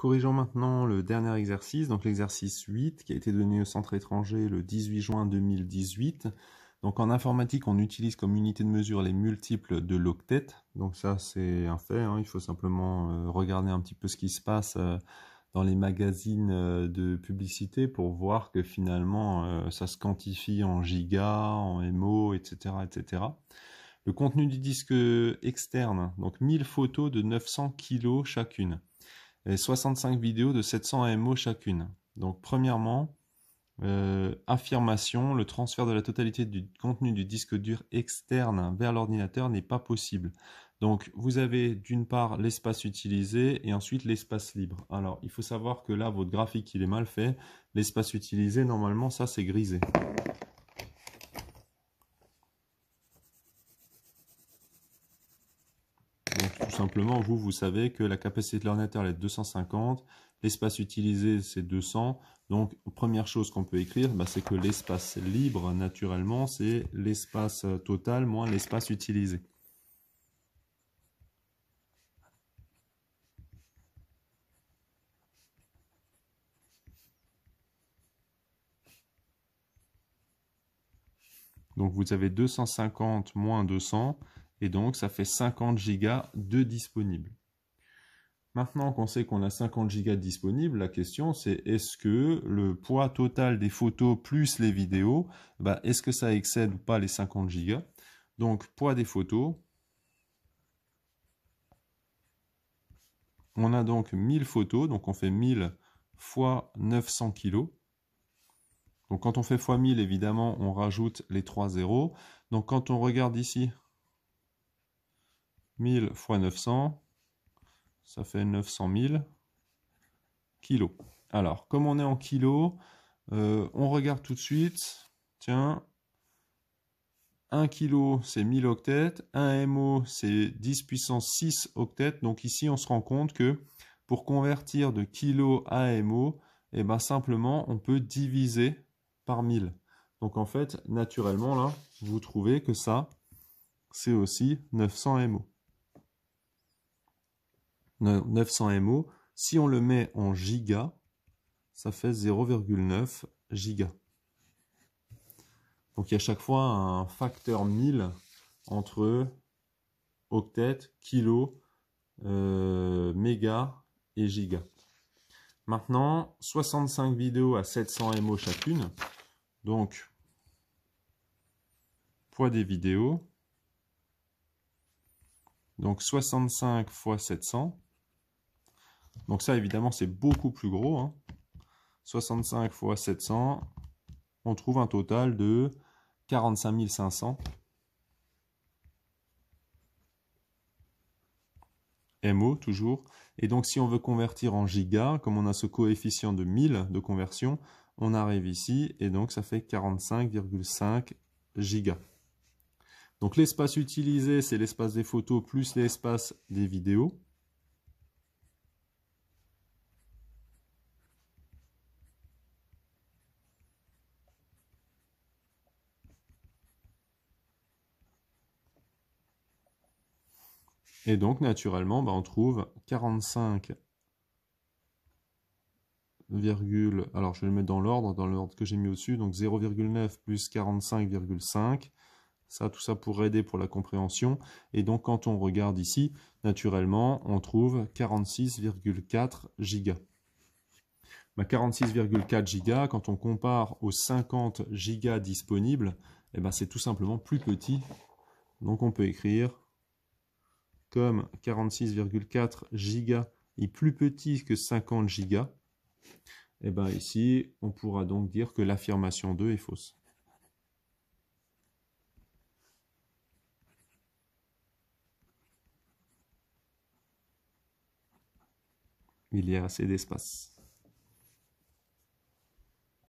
corrigeons maintenant le dernier exercice, donc l'exercice 8 qui a été donné au centre étranger le 18 juin 2018. Donc en informatique, on utilise comme unité de mesure les multiples de l'octet. Donc ça, c'est un fait, hein. Il faut simplement regarder un petit peu ce qui se passe dans les magazines de publicité pour voir que finalement, ça se quantifie en gigas, en MO, etc., etc. Le contenu du disque externe, donc 1000 photos de 900 kg chacune. Et 65 vidéos de 700 MO chacune. Donc premièrement, affirmation, le transfert de la totalité du contenu du disque dur externe vers l'ordinateur n'est pas possible. Donc vous avez d'une part l'espace utilisé et ensuite l'espace libre. Alors il faut savoir que là votre graphique il est mal fait. L'espace utilisé normalement ça c'est grisé. Donc tout simplement, vous savez que la capacité de l'ordinateur est de 250, l'espace utilisé c'est 200. Donc première chose qu'on peut écrire, c'est que l'espace libre, naturellement, c'est l'espace total moins l'espace utilisé. Donc vous avez 250 moins 200, et donc ça fait 50 gigas de disponibles. Maintenant qu'on sait qu'on a 50 gigas disponibles, la question c'est est-ce que le poids total des photos plus les vidéos, est-ce que ça excède ou pas les 50 gigas? Donc poids des photos, on a donc 1000 photos, donc on fait 1000 fois 900 kg. Donc quand on fait fois 1000, évidemment, on rajoute les 3 zéros. Donc quand on regarde ici, 1000 fois 900, ça fait 900 000 kilos. Alors, comme on est en kilos, on regarde tout de suite. Tiens, 1 kg, c'est 1000 octets. 1 MO, c'est 10 puissance 6 octets. Donc ici, on se rend compte que pour convertir de kilo à MO, simplement, on peut diviser par 1000. Donc en fait, naturellement, là, vous trouvez que ça, c'est aussi 900 MO. 900 MO, si on le met en gigas, ça fait 0,9 gigas. Donc il y a chaque fois un facteur 1000 entre octets, kilos, mégas et gigas. Maintenant, 65 vidéos à 700 MO chacune. Donc, poids des vidéos. Donc 65 fois 700. Donc ça, évidemment, c'est beaucoup plus gros, hein. 65 fois 700, on trouve un total de 45 500 MO toujours. Et donc si on veut convertir en gigas, comme on a ce coefficient de 1000 de conversion, on arrive ici et donc ça fait 45,5 gigas. Donc l'espace utilisé, c'est l'espace des photos plus l'espace des vidéos. Et donc, naturellement, on trouve 45, alors je vais le mettre dans l'ordre que j'ai mis au-dessus, donc 0,9 plus 45,5. Ça, tout ça pour aider pour la compréhension. Et donc, quand on regarde ici, naturellement, on trouve 46,4 gigas. 46,4 gigas, quand on compare aux 50 gigas disponibles, c'est tout simplement plus petit. Donc, on peut écrire comme 46,4 gigas est plus petit que 50 gigas, ici, on pourra donc dire que l'affirmation 2 est fausse. Il y a assez d'espace.